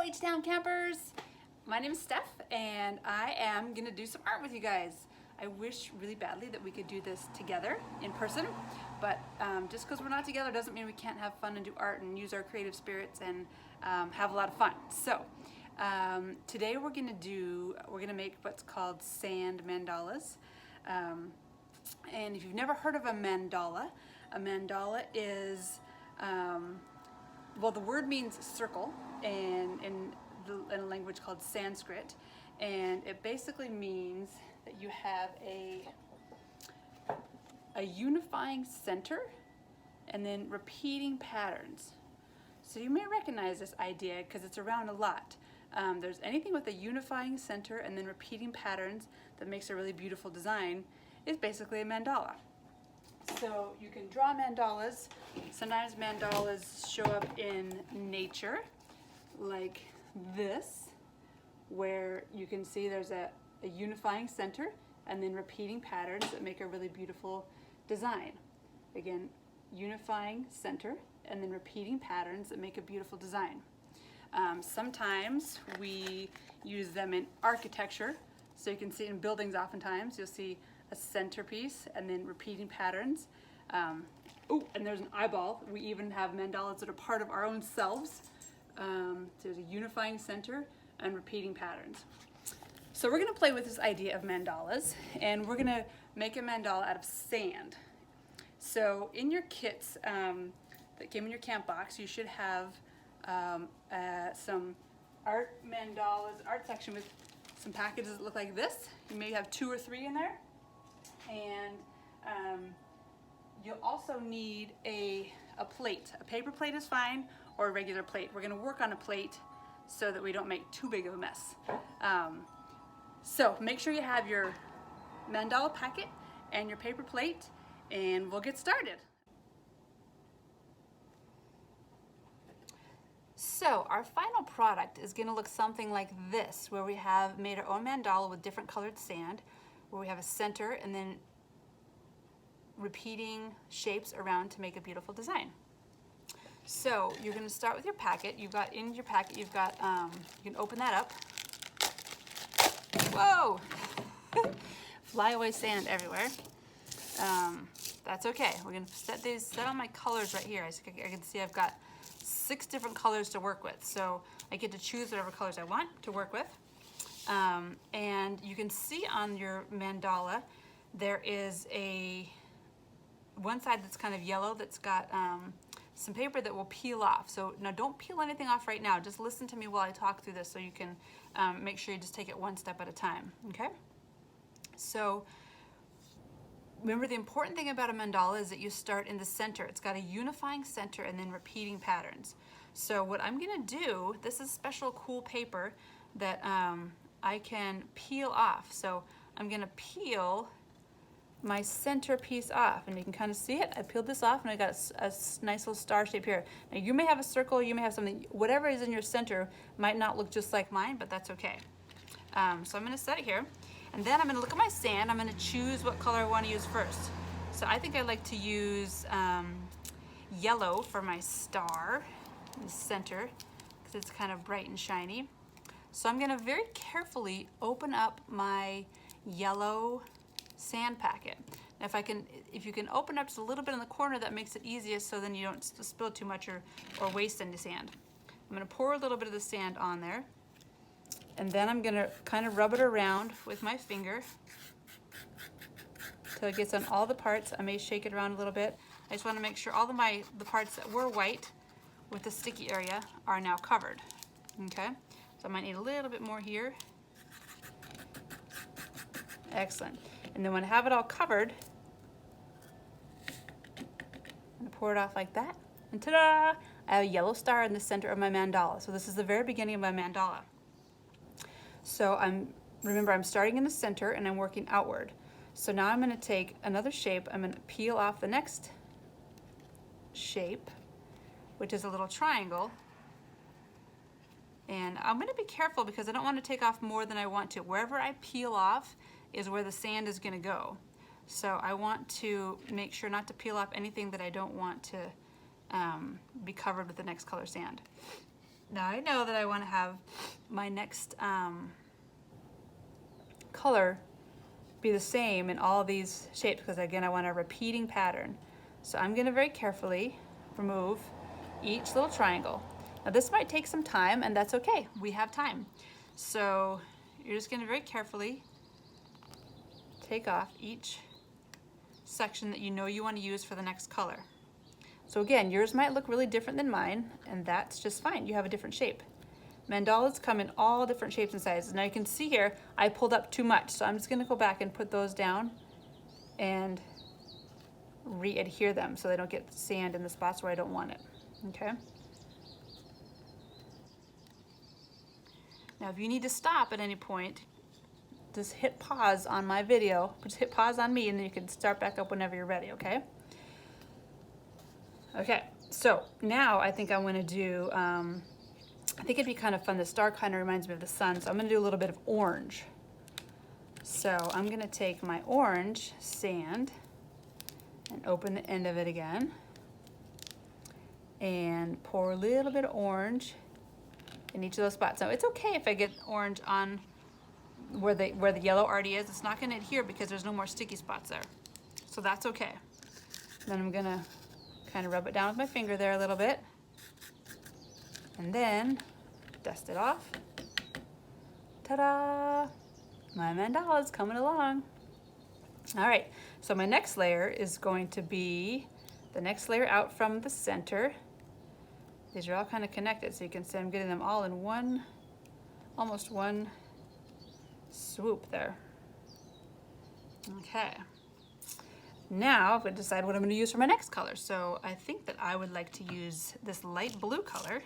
H-Town campers! My name is Steph and I am gonna do some art with you guys. I wish really badly that we could do this together in person, but just because we're not together doesn't mean we can't have fun and do art and use our creative spirits and have a lot of fun. So today we're gonna make what's called sand mandalas. And if you've never heard of a mandala is well, the word means circle in a language called Sanskrit, and it basically means that you have a unifying center and then repeating patterns. So you may recognize this idea because it's around a lot. There's anything with a unifying center and then repeating patterns that makes a really beautiful design is basically a mandala. So you can draw mandalas. Sometimes mandalas show up in nature, like this, where you can see there's a unifying center and then repeating patterns that make a really beautiful design. Again, unifying center and then repeating patterns that make a beautiful design. Sometimes we use them in architecture. So you can see in buildings oftentimes, you'll see a centerpiece and then repeating patterns. Oh, and there's an eyeball. We even have mandalas that are part of our own selves. There's a unifying center and repeating patterns. So we're gonna play with this idea of mandalas, and we're gonna make a mandala out of sand. So in your kits that came in your camp box, you should have some art mandalas, art section with some packages that look like this. You may have 2 or 3 in there. And you'll also need a plate. A paper plate is fine, or a regular plate. We're gonna work on a plate so that we don't make too big of a mess. So make sure you have your mandala packet and your paper plate, and we'll get started. So our final product is gonna look something like this, where we have made our own mandala with different colored sand, where we have a center and then repeating shapes around to make a beautiful design. So you're going to start with your packet. You can open that up. Whoa! Flyaway sand everywhere. That's okay. We're going to set on my colors right here. I can see I've got 6 different colors to work with. So I get to choose whatever colors I want to work with. And you can see on your mandala there is one side that's kind of yellow that's got some paper that will peel off. So now don't peel anything off right now. Just listen to me while I talk through this so you can make sure you just take it one step at a time, okay? So remember, the important thing about a mandala is that you start in the center. It's got a unifying center and then repeating patterns. So what I'm gonna do, this is special cool paper that I can peel off. So I'm gonna peel my center piece off, and you can kind of see it. I peeled this off and I got a nice little star shape here. Now you may have a circle, you may have something, whatever is in your center might not look just like mine, but that's okay. So I'm gonna set it here, and then I'm gonna look at my sand. I'm gonna choose what color I wanna use first. So I think I like to use yellow for my star in the center, because it's kind of bright and shiny. So I'm gonna very carefully open up my yellow sand packet. Now if you can open up just a little bit in the corner, that makes it easiest, so then you don't spill too much or waste any sand. I'm gonna pour a little bit of the sand on there, and then I'm gonna kind of rub it around with my finger till it gets on all the parts. I may shake it around a little bit. I just wanna make sure all the parts that were white with the sticky area are now covered, okay? So I might need a little bit more here. Excellent. And then when I have it all covered, I'm gonna pour it off like that. And ta-da! I have a yellow star in the center of my mandala. So this is the very beginning of my mandala. So remember, I'm starting in the center and I'm working outward. So now I'm gonna take another shape. I'm gonna peel off the next shape, which is a little triangle. And I'm gonna be careful because I don't want to take off more than I want to. Wherever I peel off is where the sand is gonna go. So I want to make sure not to peel off anything that I don't want to be covered with the next color sand. Now I know that I want to have my next color be the same in all of these shapes because again I want a repeating pattern. So I'm going to very carefully remove each little triangle. Now this might take some time and that's okay. We have time. So you're just going to very carefully take off each section that you know you want to use for the next color. So again, yours might look really different than mine, and that's just fine. You have a different shape. Mandalas come in all different shapes and sizes. Now you can see here, I pulled up too much, so I'm just gonna go back and put those down and re-adhere them so they don't get sand in the spots where I don't want it, okay? Now if you need to stop at any point, just hit pause on my video, just hit pause on me, and then you can start back up whenever you're ready, okay? Okay, so now I think I'm gonna do, I think it'd be kind of fun. The star kind of reminds me of the sun, so I'm gonna do a little bit of orange. So I'm gonna take my orange sand and open the end of it again and pour a little bit of orange in each of those spots. Now it's okay if I get orange on where the yellow already is. It's not gonna adhere because there's no more sticky spots there. So that's okay. Then I'm gonna kind of rub it down with my finger there a little bit. And then dust it off. Ta-da! My mandala is coming along. All right, so my next layer is going to be the next layer out from the center. These are all kind of connected, so you can see I'm getting them all in one, almost one swoop there. Okay. Now I'm going to decide what I'm going to use for my next color. So I think that I would like to use this light blue color.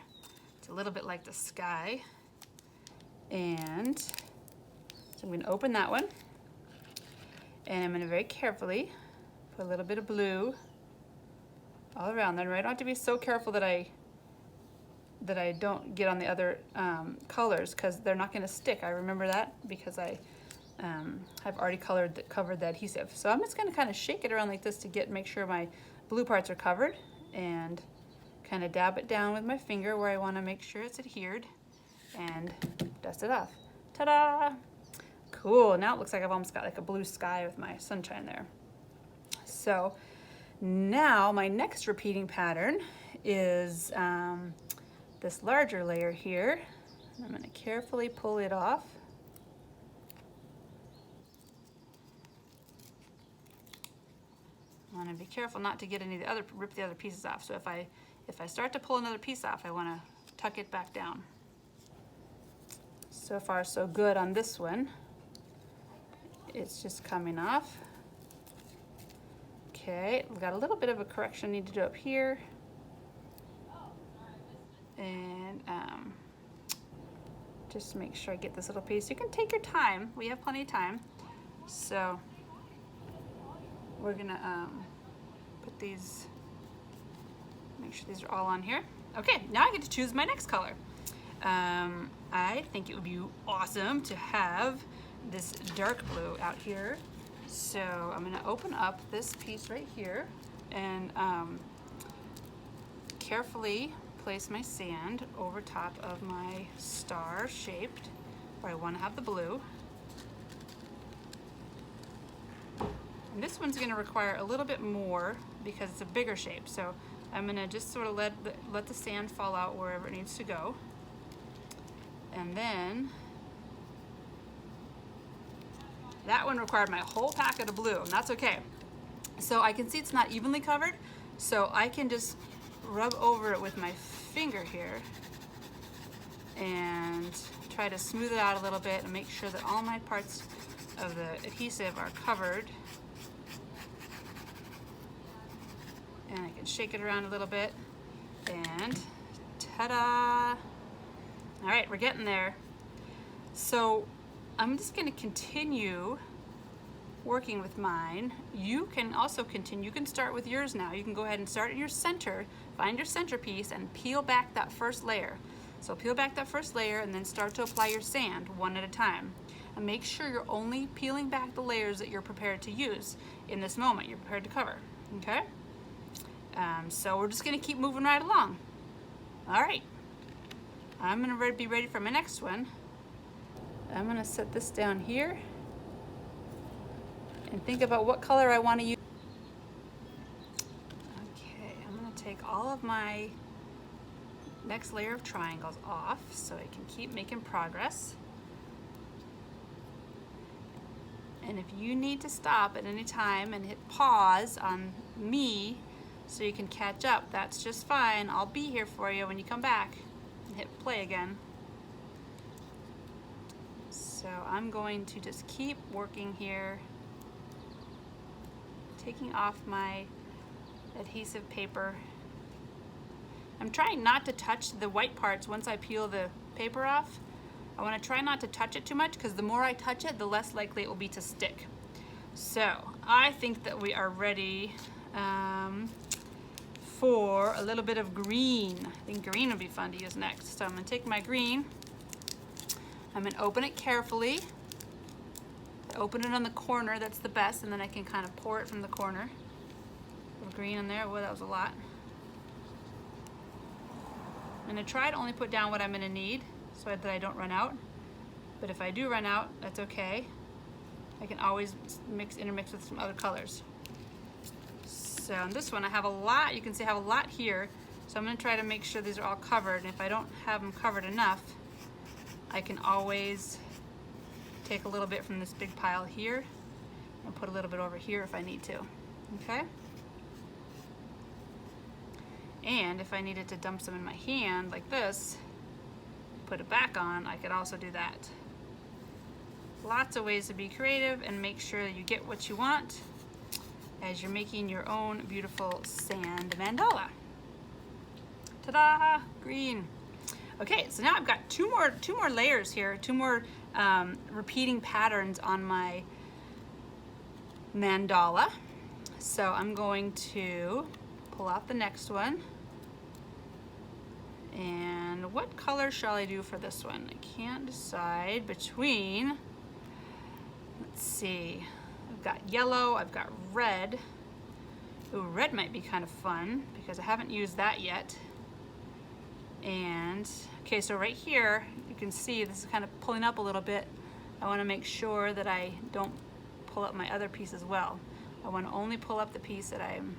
It's a little bit like the sky. And so I'm going to open that one. And I'm going to very carefully put a little bit of blue all around there. I don't have to be so careful that I don't get on the other colors because they're not going to stick. I remember that because I have already covered the adhesive. So I'm just going to kind of shake it around like this to make sure my blue parts are covered and kind of dab it down with my finger where I want to make sure it's adhered and dust it off. Ta-da! Cool, now it looks like I've almost got like a blue sky with my sunshine there. So now my next repeating pattern is this larger layer here. I'm going to carefully pull it off. I want to be careful not to get any of the rip the other pieces off. So if I start to pull another piece off, I want to tuck it back down. So far so good on this one. It's just coming off. Okay, we've got a little bit of a correction I need to do up here. And just make sure I get this little piece. You can take your time. We have plenty of time. So we're gonna put these, make sure these are all on here. Okay, now I get to choose my next color. I think it would be awesome to have this dark blue out here. So I'm gonna open up this piece right here and carefully place my sand over top of my star shaped where I want to have the blue. And this one's going to require a little bit more because it's a bigger shape. So I'm going to just sort of let the sand fall out wherever it needs to go. And then that one required my whole packet of blue, and that's okay. So I can see it's not evenly covered, so I can just rub over it with my finger here and try to smooth it out a little bit and make sure that all my parts of the adhesive are covered. And I can shake it around a little bit and ta-da! All right, we're getting there. So I'm just going to continue working with mine. You can also continue. You can start with yours now. You can go ahead and start at your center, find your centerpiece, and peel back that first layer. So peel back that first layer and then start to apply your sand one at a time. And make sure you're only peeling back the layers that you're prepared to use in this moment, you're prepared to cover, okay? So we're just gonna keep moving right along. All right. I'm gonna be ready for my next one. I'm gonna set this down here and think about what color I want to use. Okay, I'm gonna take all of my next layer of triangles off so I can keep making progress. And if you need to stop at any time and hit pause on me so you can catch up, that's just fine. I'll be here for you when you come back and hit play again. So I'm going to just keep working here, taking off my adhesive paper. I'm trying not to touch the white parts once I peel the paper off. I want to try not to touch it too much because the more I touch it, the less likely it will be to stick. So I think that we are ready for a little bit of green. I think green would be fun to use next. So I'm going to take my green. I'm going to open it carefully. Open it on the corner, that's the best, and then I can kind of pour it from the corner. A little green in there. Whoa, that was a lot. I'm going to try to only put down what I'm going to need so that I don't run out. But if I do run out, that's okay. I can always intermix with some other colors. So on this one I have a lot, you can see I have a lot here. So I'm going to try to make sure these are all covered. And if I don't have them covered enough, I can always take a little bit from this big pile here and put a little bit over here if I need to. Okay? And if I needed to dump some in my hand like this, put it back on, I could also do that. Lots of ways to be creative and make sure that you get what you want as you're making your own beautiful sand mandala. Ta-da! Green. Okay, so now I've got two more layers here, two more repeating patterns on my mandala. So I'm going to pull out the next one. And what color shall I do for this one? I can't decide between, let's see, I've got yellow, I've got red. Ooh, red might be kind of fun because I haven't used that yet. And, okay, so right here, you can see this is kind of pulling up a little bit. I want to make sure that I don't pull up my other piece as well. I want to only pull up the piece that I'm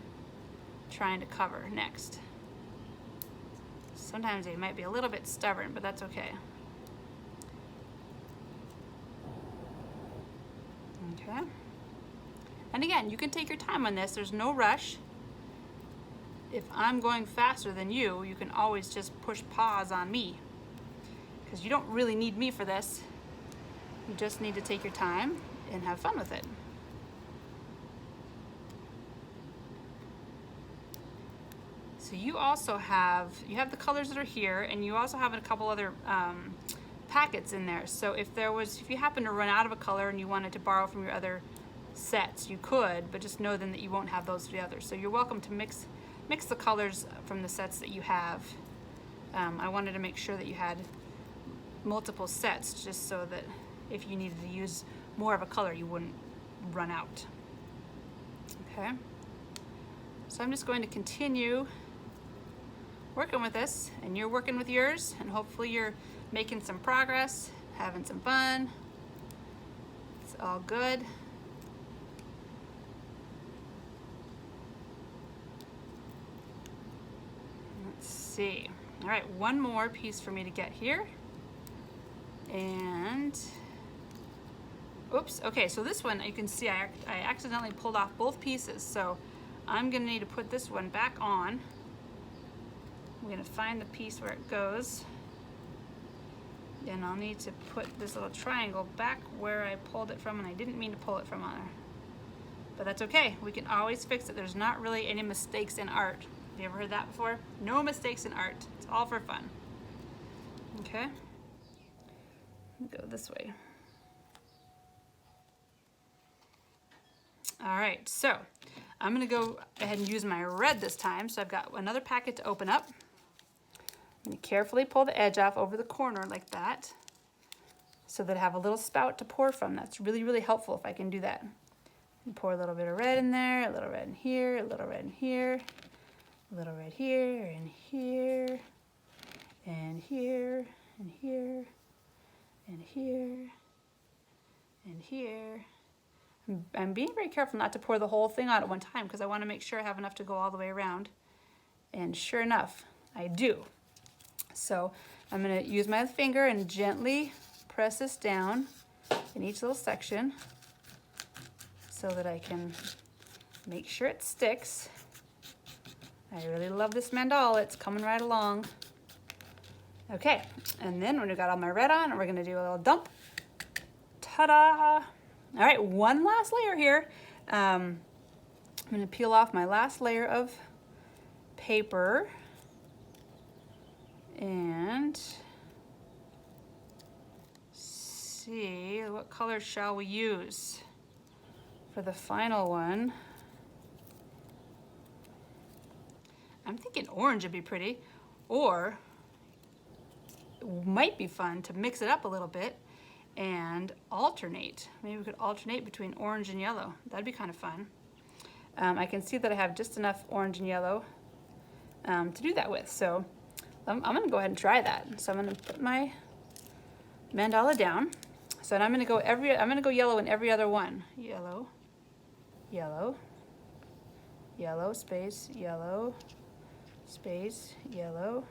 trying to cover next. Sometimes they might be a little bit stubborn, but that's okay. Okay. And again, you can take your time on this. There's no rush. If I'm going faster than you, you can always just push pause on me because you don't really need me for this. You just need to take your time and have fun with it. So you also have the colors that are here, and you also have a couple other packets in there. So if you happen to run out of a color and you wanted to borrow from your other sets, you could, but just know then that you won't have those for the others. So you're welcome to mix the colors from the sets that you have. I wanted to make sure that you had multiple sets just so that if you needed to use more of a color, you wouldn't run out. Okay. So I'm just going to continue working with this, and you're working with yours, and hopefully you're making some progress, having some fun. It's all good. Let's see. All right, one more piece for me to get here. And, oops, okay, so this one, you can see I accidentally pulled off both pieces, so I'm gonna need to put this one back on. I'm gonna find the piece where it goes. And I'll need to put this little triangle back where I pulled it from, and I didn't mean to pull it from on there. But that's okay, we can always fix it. There's not really any mistakes in art. Have you ever heard that before? No mistakes in art, it's all for fun. Okay, go this way. All right, so I'm gonna go ahead and use my red this time. So I've got another packet to open up. I'm gonna carefully pull the edge off over the corner like that so that I have a little spout to pour from. That's really, really helpful if I can do that. And pour a little bit of red in there, a little red in here, a little red in here, a little red here and here and here, and here, and here, and here. I'm being very careful not to pour the whole thing out at one time because I want to make sure I have enough to go all the way around. And sure enough, I do. So I'm going to use my finger and gently press this down in each little section so that I can make sure it sticks. I really love this mandala. It's coming right along. Okay, and then when we've got all my red on, we're going to do a little dump. Ta-da! All right, one last layer here. I'm going to peel off my last layer of paper and see what color shall we use for the final one. I'm thinking orange would be pretty, or it might be fun to mix it up a little bit and alternate. Maybe we could alternate between orange and yellow. That'd be kind of fun. I can see that I have just enough orange and yellow to do that with. So I'm gonna go ahead and try that. So I'm gonna put my mandala down. So I'm gonna go yellow in every other one. Yellow, yellow, yellow, space, yellow, space, yellow,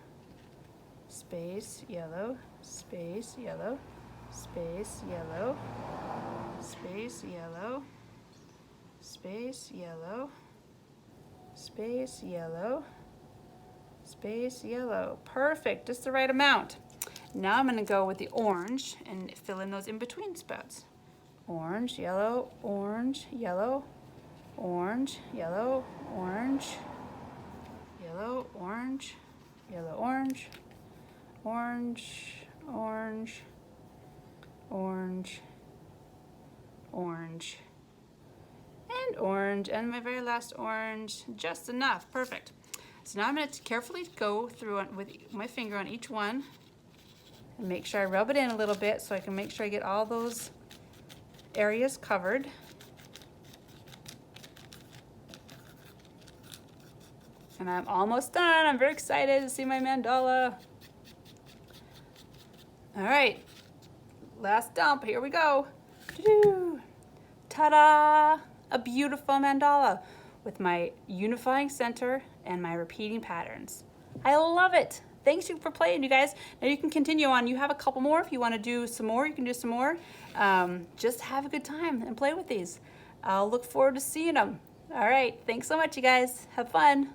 space, yellow, space, yellow, space, yellow, space, yellow, space, yellow, space, yellow, space, yellow. Perfect, just the right amount. Now I'm going to go with the orange and fill in those in-between spots. Orange, yellow, orange, yellow, orange, yellow, orange, yellow, orange, yellow, orange, orange, orange, orange, orange, and orange, and my very last orange, just enough, perfect. So now I'm going to carefully go through it with my finger on each one and make sure I rub it in a little bit so I can make sure I get all those areas covered. And I'm almost done. I'm very excited to see my mandala. All right, last dump, here we go. Ta-da! A beautiful mandala with my unifying center and my repeating patterns. I love it. Thanks for playing, you guys. Now you can continue on. You have a couple more. If you want to do some more, you can do some more. Just have a good time and play with these. I'll look forward to seeing them. All right, thanks so much, you guys. Have fun.